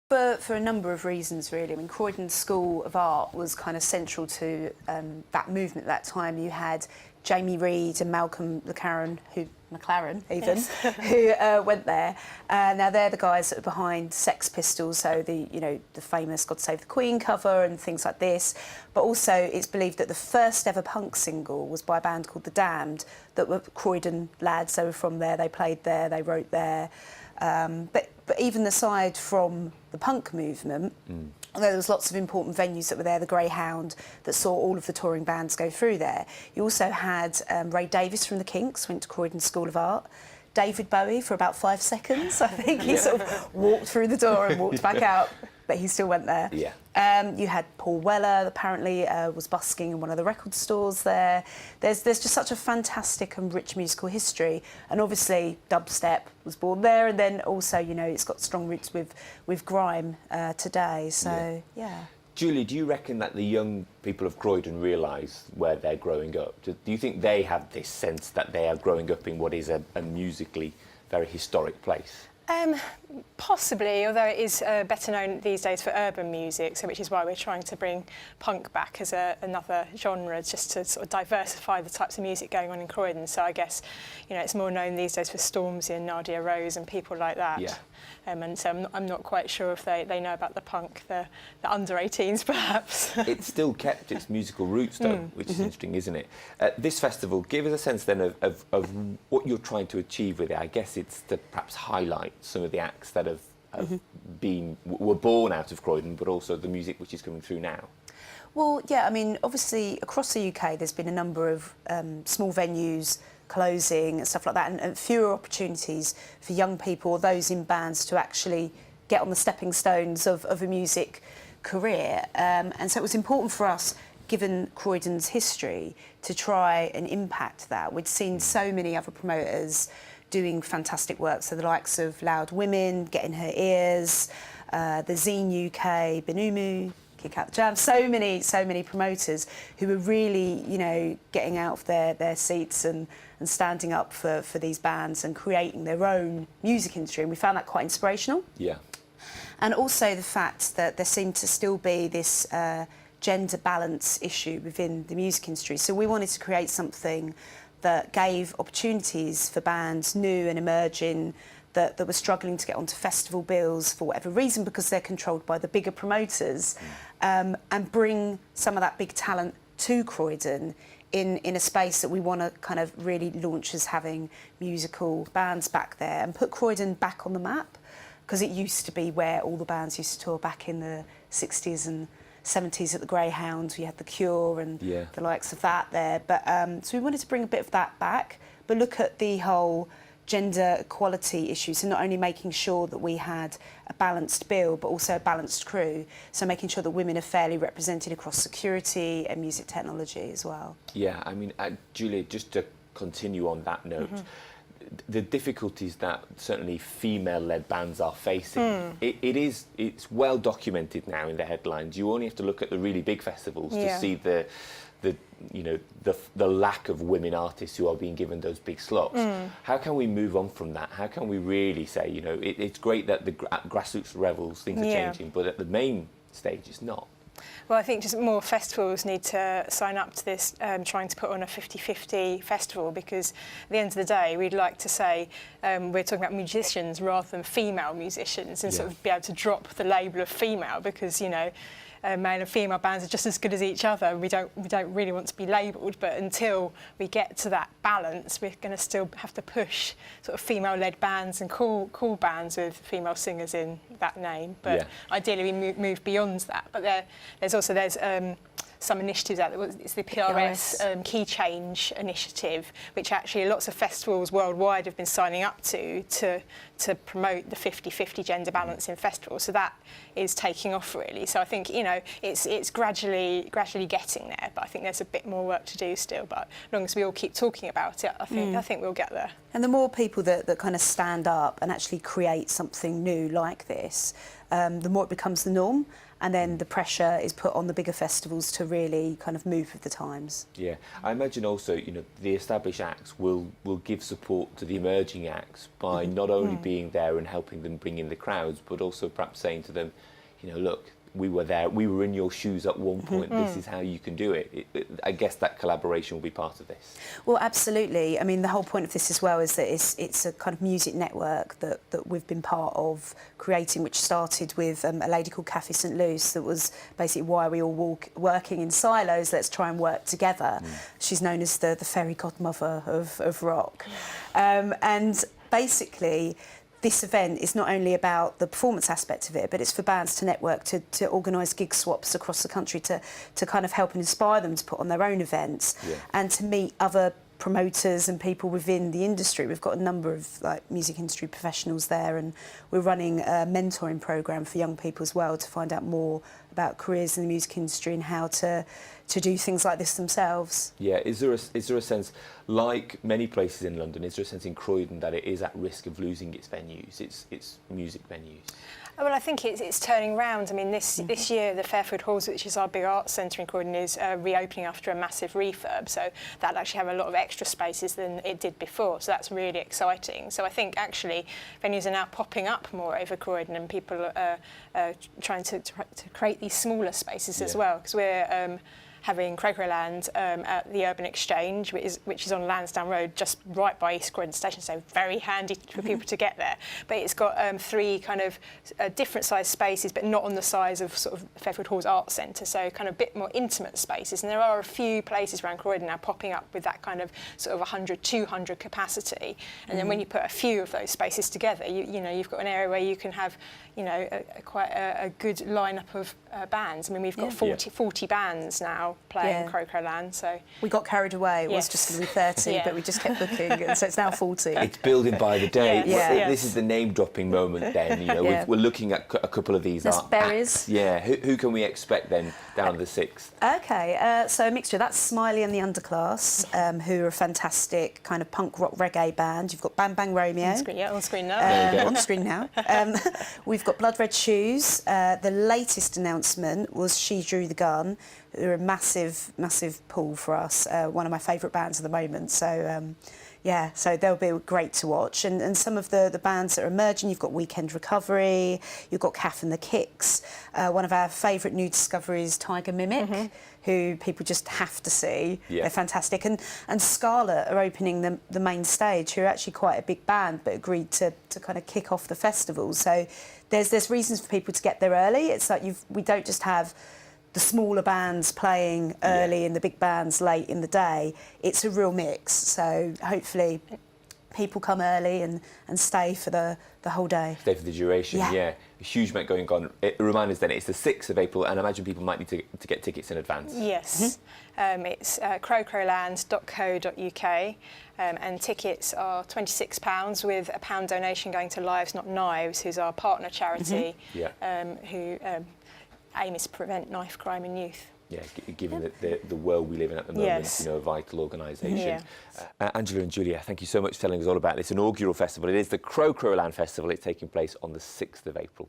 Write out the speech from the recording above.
For a number of reasons, really. I mean, Croydon School of Art was kind of central to that movement at that time. You had Jamie Reid and Malcolm McLaren, who went there. Now they're the guys that are behind Sex Pistols, so the famous "God Save the Queen" cover and things like this. But also, it's believed that the first ever punk single was by a band called The Damned, that were Croydon lads. They were from there. They played there. They wrote there. But even aside from the punk movement, although there was lots of important venues that were there, the Greyhound, that saw all of the touring bands go through there. You also had Ray Davies from the Kinks, went to Croydon School of Art. David Bowie for about 5 seconds, I think. He sort of walked through the door and walked back out, but he still went there. Yeah. You had Paul Weller, apparently was busking in one of the record stores there. There's just such a fantastic and rich musical history. And obviously, dubstep was born there. And then also, it's got strong roots with grime today. So, yeah. Julie, do you reckon that the young people of Croydon realise where they're growing up? Do you think they have this sense that they are growing up in what is a musically very historic place? Possibly, although it is better known these days for urban music, so which is why we're trying to bring punk back as another genre, just to sort of diversify the types of music going on in Croydon. So I guess, it's more known these days for Stormzy and Nadia Rose and people like that. Yeah. And so I'm not quite sure if they know about the punk, the under-18s perhaps. It's still kept its musical roots though, which is interesting, isn't it? This festival, give us a sense then of what you're trying to achieve with it. I guess it's to perhaps highlight some of the acts that were born out of Croydon, but also the music which is coming through now. Well, yeah, I mean, obviously across the UK there's been a number of small venues closing and stuff like that, and fewer opportunities for young people or those in bands to actually get on the stepping stones of a music career. And so it was important for us, given Croydon's history, to try and impact that. We'd seen so many other promoters doing fantastic work, so the likes of Loud Women, Get in Her Ears, the Zine UK, Benumu, Kick Out the Jam, so many promoters who were really, getting out of their seats and standing up for these bands and creating their own music industry, and we found that quite inspirational. Yeah. And also the fact that there seemed to still be this gender balance issue within the music industry. So we wanted to create something that gave opportunities for bands new and emerging that were struggling to get onto festival bills for whatever reason, because they're controlled by the bigger promoters, and bring some of that big talent to Croydon in a space that we want to kind of really launch as having musical bands back there and put Croydon back on the map, because it used to be where all the bands used to tour back in the 60s and 70s at the Greyhound. We had The Cure and the likes of that there. But so we wanted to bring a bit of that back, but look at the whole gender equality issue. So not only making sure that we had a balanced bill, but also a balanced crew. So making sure that women are fairly represented across security and music technology as well. Yeah, I mean, Julia, just to continue on that note, the difficulties that certainly female-led bands are facing, it's well documented now in the headlines. You only have to look at the really big festivals to see the lack of women artists who are being given those big slots. How can we move on from that? How can we really say, it's great that the grassroots levels things are changing, but at the main stage it's not? Well, I think just more festivals need to sign up to this, trying to put on a 50-50 festival, because at the end of the day, we'd like to say we're talking about musicians rather than female musicians, and sort of be able to drop the label of female, because, male and female bands are just as good as each other. We don't really want to be labelled, but until we get to that balance, we're going to still have to push sort of female-led bands and cool bands with female singers in that name. But ideally, we move beyond that. But there's some initiatives out there. It's the PRS Key Change initiative, which actually lots of festivals worldwide have been signing up to promote the 50-50 gender balance in festivals. So that is taking off really. So I think it's gradually getting there, but I think there's a bit more work to do still. But as long as we all keep talking about it, I think we'll get there. And the more people that kind of stand up and actually create something new like this, the more it becomes the norm, and then the pressure is put on the bigger festivals to really kind of move with the times. Yeah, I imagine also, the established acts will give support to the emerging acts by not only being there and helping them bring in the crowds, but also perhaps saying to them, look, we were there, we were in your shoes at one point, this is how you can do it. I guess that collaboration will be part of this. Well, absolutely. I mean, the whole point of this as well is that it's a kind of music network that we've been part of creating, which started with a lady called Cathy St Luce. That was basically why we all working in silos, let's try and work together. She's known as the fairy godmother of rock. And basically, this event is not only about the performance aspect of it, but it's for bands to network, to organise gig swaps across the country, to kind of help and inspire them to put on their own events, and to meet other promoters and people within the industry. We've got a number of music industry professionals there, and we're running a mentoring programme for young people as well to find out more about careers in the music industry and how to do things like this themselves. Yeah, is there a sense, like many places in London, is there a sense in Croydon that it is at risk of losing its venues, its music venues? Well, I think it's turning round. I mean, this year, the Fairfield Halls, which is our big arts centre in Croydon, is reopening after a massive refurb. So that'll actually have a lot of extra spaces than it did before. So that's really exciting. So I think actually venues are now popping up more over Croydon, and people are trying to create these smaller spaces as well. Because we're having Cro Cro Land at the Urban Exchange, which is on Lansdowne Road, just right by East Croydon Station, so very handy for people to get there. But it's got 3 kind of different size spaces, but not on the size of sort of Fairfield Hall's Arts Centre, so kind of a bit more intimate spaces. And there are a few places around Croydon now popping up with that kind of sort of 100, 200 capacity. And then when you put a few of those spaces together, you've got an area where you can have, quite a good lineup of bands. I mean, we've got 40 bands now playing Cro Cro Land, so we got carried away. It was just going to be 30, but we just kept booking, and so it's now 40. It's building by the day. Yes. This is the name dropping moment. Then we're looking at a couple of these. There's Berries. Yeah, who can we expect then down the 6th? Okay, so a mixture. That's Smiley and the Underclass, who are a fantastic kind of punk rock reggae band. You've got Bang Bang Romeo. on screen now. On screen now. We've got Blood Red Shoes. The latest announcement was She Drew the Gun. They're a massive pull for us. One of my favourite bands at the moment. So, so they'll be great to watch. And some of the bands that are emerging, you've got Weekend Recovery, you've got Kath and the Kicks. One of our favourite new discoveries, Tiger Mimic, who people just have to see. They're fantastic. And Scarlet are opening the main stage, who are actually quite a big band, but agreed to kind of kick off the festival. So there's reasons for people to get there early. It's like we don't just have the smaller bands playing early and the big bands late in the day. It's a real mix. So hopefully people come early and stay for the whole day. Stay for the duration, A huge amount going on. Remind us then, it's the 6th of April, and I imagine people might need to get tickets in advance. Yes. It's crocroland.co.uk, and tickets are £26 with a £1 donation going to Lives Not Knives, who's our partner charity, who aim is to prevent knife crime in youth. Yeah, given the world we live in at the moment, a vital organisation. Angela and Julia, thank you so much for telling us all about this inaugural festival. It is the Cro Cro Land Festival. It's taking place on the 6th of April.